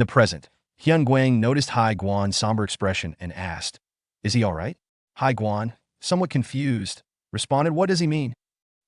The present, Hyun Guang noticed Hai Guan's somber expression and asked, "Is he all right?" Hai Guan, somewhat confused, responded, "What does he mean?"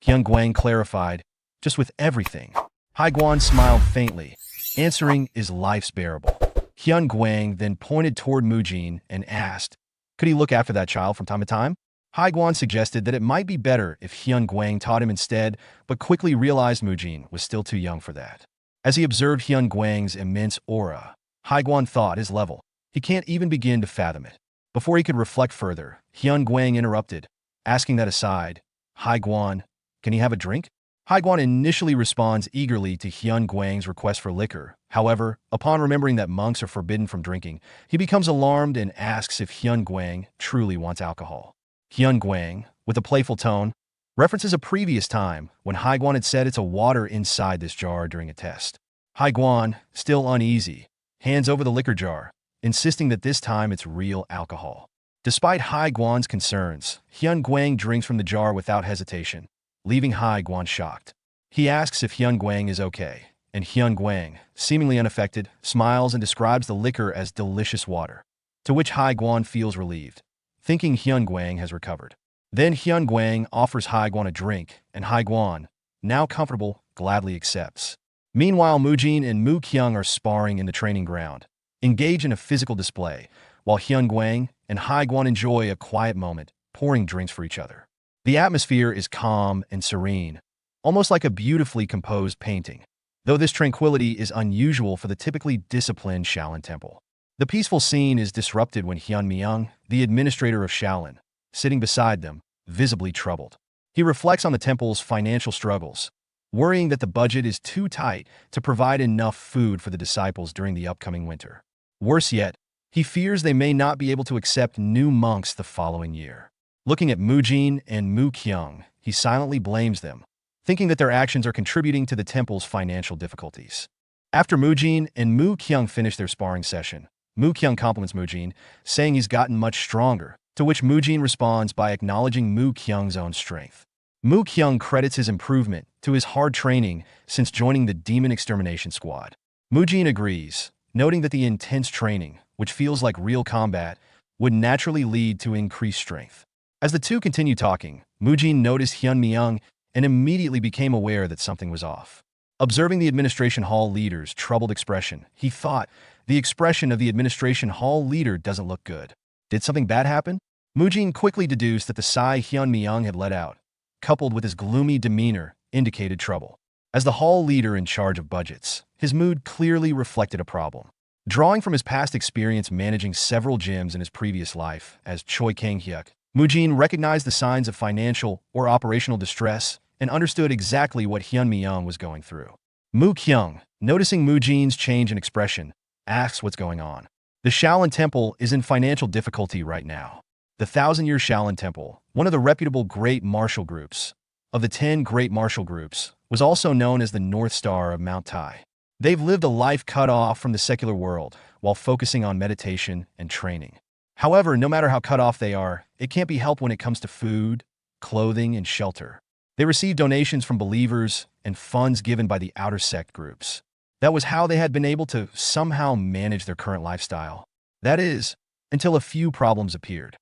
Hyun Guang clarified, "Just with everything." Hai Guan smiled faintly, answering, "Is life's bearable?" Hyun Guang then pointed toward Mujin and asked, "Could he look after that child from time to time?" Hai Guan suggested that it might be better if Hyun Guang taught him instead, but quickly realized Mujin was still too young for that. As he observed Hyun Guang's immense aura, Hai Guan thought his level. He can't even begin to fathom it. Before he could reflect further, Hyun Guang interrupted, asking that aside, "Hai Guan, can he have a drink?" Hai Guan initially responds eagerly to Hyun Guang's request for liquor. However, upon remembering that monks are forbidden from drinking, he becomes alarmed and asks if Hyun Guang truly wants alcohol. Hyun Guang, with a playful tone, references a previous time when Hai Guan had said it's a water inside this jar during a test. Hai Guan, still uneasy, hands over the liquor jar, insisting that this time it's real alcohol. Despite Hai Guan's concerns, Hyun Guang drinks from the jar without hesitation, leaving Hai Guan shocked. He asks if Hyun Guang is okay, and Hyun Guang, seemingly unaffected, smiles and describes the liquor as delicious water, to which Hai Guan feels relieved, thinking Hyun Guang has recovered. Then Hyun Guang offers Hai Guan a drink, and Hai Guan, now comfortable, gladly accepts. Meanwhile, Mujin and Mu Kyung are sparring in the training ground, engage in a physical display, while Hyun Guang and Hai Guan enjoy a quiet moment, pouring drinks for each other. The atmosphere is calm and serene, almost like a beautifully composed painting, though this tranquility is unusual for the typically disciplined Shaolin Temple. The peaceful scene is disrupted when Hyun Myung, the administrator of Shaolin, sitting beside them, visibly troubled. He reflects on the temple's financial struggles, worrying that the budget is too tight to provide enough food for the disciples during the upcoming winter. Worse yet, he fears they may not be able to accept new monks the following year. Looking at Mujin and Mu Kyung, he silently blames them, thinking that their actions are contributing to the temple's financial difficulties. After Mujin and Mu Kyung finish their sparring session, Mu Kyung compliments Mujin, saying he's gotten much stronger, to which Mujin responds by acknowledging Mu Kyung's own strength. Mu Kyung credits his improvement to his hard training since joining the Demon Extermination Squad. Mujin agrees, noting that the intense training, which feels like real combat, would naturally lead to increased strength. As the two continue talking, Mujin noticed Hyun Myung and immediately became aware that something was off. Observing the administration hall leader's troubled expression, he thought, the expression of the administration hall leader doesn't look good. Did something bad happen? Mujin quickly deduced that the sigh Hyun Myung had let out, coupled with his gloomy demeanor, indicated trouble. As the hall leader in charge of budgets, his mood clearly reflected a problem. Drawing from his past experience managing several gyms in his previous life as Choi Kang-hyuk, Mujin recognized the signs of financial or operational distress and understood exactly what Hyun Myung was going through. Mu Kyung, noticing Mujin's change in expression, asks what's going on. The Shaolin Temple is in financial difficulty right now. The 1,000-year Shaolin Temple, one of the reputable great martial groups, of the 10 great martial groups, was also known as the North Star of Mount Tai. They've lived a life cut off from the secular world while focusing on meditation and training. However, no matter how cut off they are, it can't be helped when it comes to food, clothing, and shelter. They receive donations from believers and funds given by the outer sect groups. That was how they had been able to somehow manage their current lifestyle. That is, until a few problems appeared.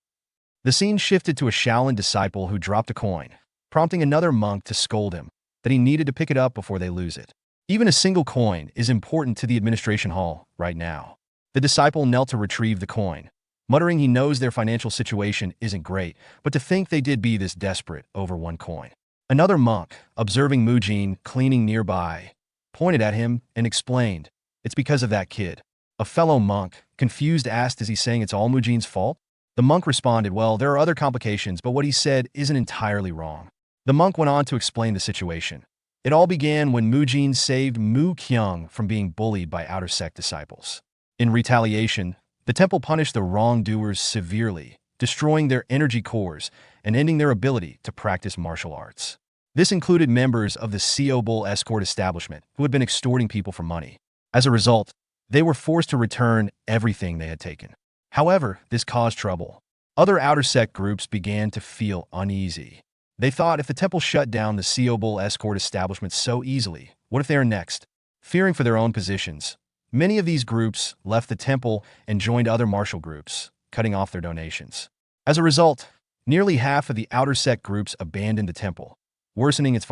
The scene shifted to a Shaolin disciple who dropped a coin, prompting another monk to scold him that he needed to pick it up before they lose it. Even a single coin is important to the administration hall right now. The disciple knelt to retrieve the coin, muttering he knows their financial situation isn't great, but to think they did be this desperate over one coin. Another monk, observing Mujin cleaning nearby, pointed at him and explained, "It's because of that kid." A fellow monk, confused, asked, "Is he saying it's all Mujin's fault?" The monk responded, "Well, there are other complications, but what he said isn't entirely wrong." The monk went on to explain the situation. It all began when Mujin saved Mu Kyung from being bullied by outer sect disciples. In retaliation, the temple punished the wrongdoers severely, destroying their energy cores and ending their ability to practice martial arts. This included members of the Seobol escort establishment who had been extorting people for money. As a result, they were forced to return everything they had taken. However, this caused trouble. Other outer sect groups began to feel uneasy. They thought if the temple shut down the Seobol escort establishment so easily, what if they are next? Fearing for their own positions, Many of these groups left the temple and joined other martial groups, cutting off their donations. As a result, nearly half of the outer sect groups abandoned the temple, worsening its